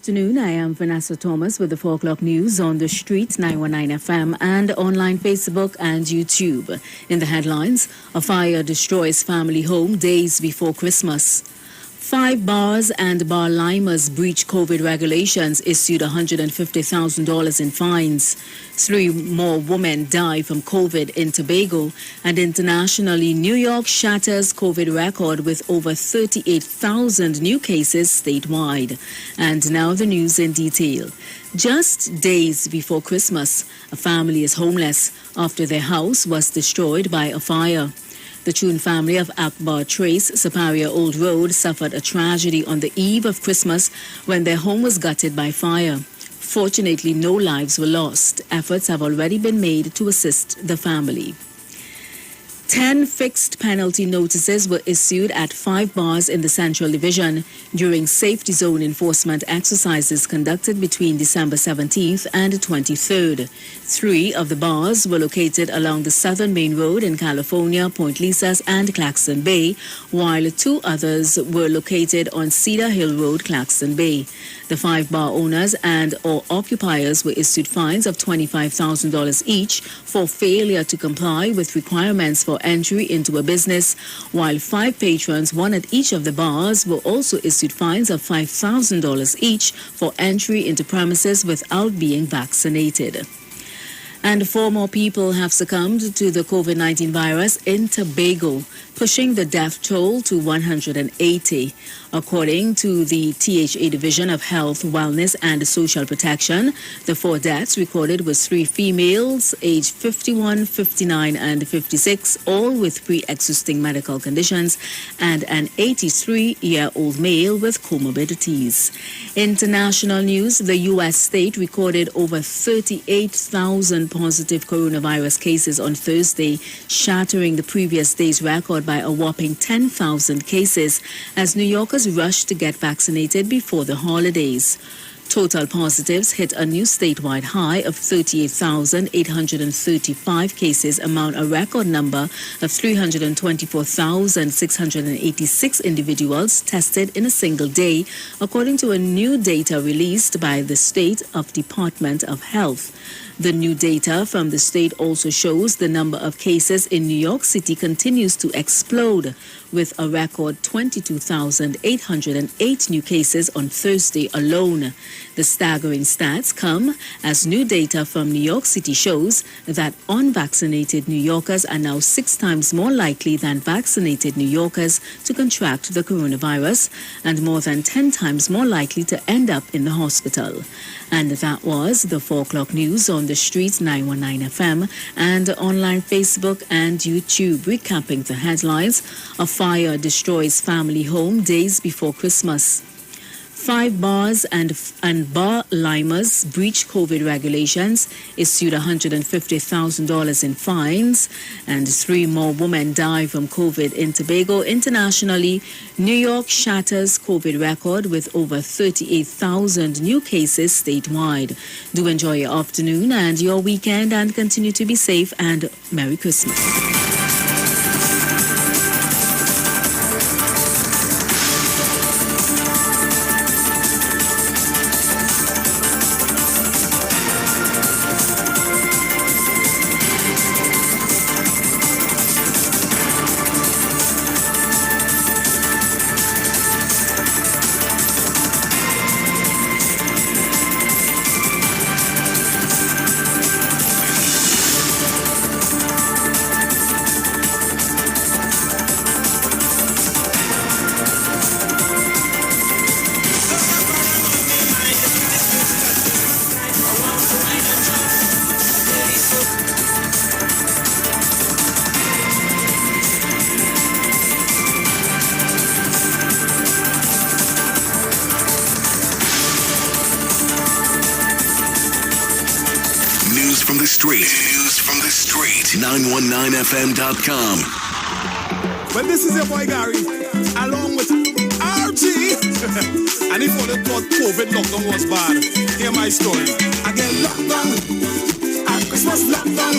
Afternoon, I am Vanessa Thomas with the 4 o'clock news on the street, 919 FM, and online Facebook and YouTube. In the headlines, a fire destroys family home days before Christmas. 5 bars and bar limers breach COVID regulations, issued $150,000 in fines. 3 more women die from COVID in Tobago. And internationally, New York shatters COVID record with over 38,000 new cases statewide. And now the news in detail. Just days before Christmas, a family is homeless after their house was destroyed by a fire. The Chun family of Akbar Trace, Superior Old Road, suffered a tragedy on the eve of Christmas when their home was gutted by fire. Fortunately, no lives were lost. Efforts have already been made to assist the family. 10 fixed penalty notices were issued at 5 bars in the Central Division during safety zone enforcement exercises conducted between December 17th and 23rd. 3 of the bars were located along the Southern Main Road in California, Point Lisas, and Claxton Bay, while 2 others were located on Cedar Hill Road, Claxton Bay. The 5 bar owners and or occupiers were issued fines of $25,000 each for failure to comply with requirements for entry into a business, while 5 patrons, 1 at each of the bars, were also issued fines of $5,000 each for entry into premises without being vaccinated. And 4 more people have succumbed to the COVID-19 virus in Tobago, pushing the death toll to 180. According to the THA Division of Health, Wellness and Social Protection, the 4 deaths recorded was 3 females, aged 51, 59 and 56, all with pre-existing medical conditions, and an 83-year-old male with comorbidities. International news, the U.S. state recorded over 38,000 positive coronavirus cases on Thursday, shattering the previous day's record by a whopping 10,000 cases as New Yorkers rushed to get vaccinated before the holidays. Total positives hit a new statewide high of 38,835 cases, among a record number of 324,686 individuals tested in a single day, according to a new data released by the State of Department of Health. The new data from the state also shows the number of cases in New York City continues to explode, with a record 22,808 new cases on Thursday alone. The staggering stats come as new data from New York City shows that unvaccinated New Yorkers are now 6 times more likely than vaccinated New Yorkers to contract the coronavirus and more than 10 times more likely to end up in the hospital. And that was the 4 o'clock news on the street, 919 FM, and online Facebook and YouTube. Recapping the headlines: a fire destroys family home days before Christmas. 5 bars and bar limers breach COVID regulations, issued $150,000 in fines, and 3 more women die from COVID in Tobago. Internationally, New York shatters COVID record with over 38,000 new cases statewide. Do enjoy your afternoon and your weekend, and continue to be safe, and Merry Christmas. News from the street. 919fm.com. Well, this is your boy Gary, along with RT. And if you thought COVID lockdown was bad, hear my story. I get locked down, at Christmas lockdown.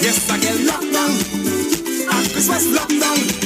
Yes, I get locked down, at Christmas lockdown.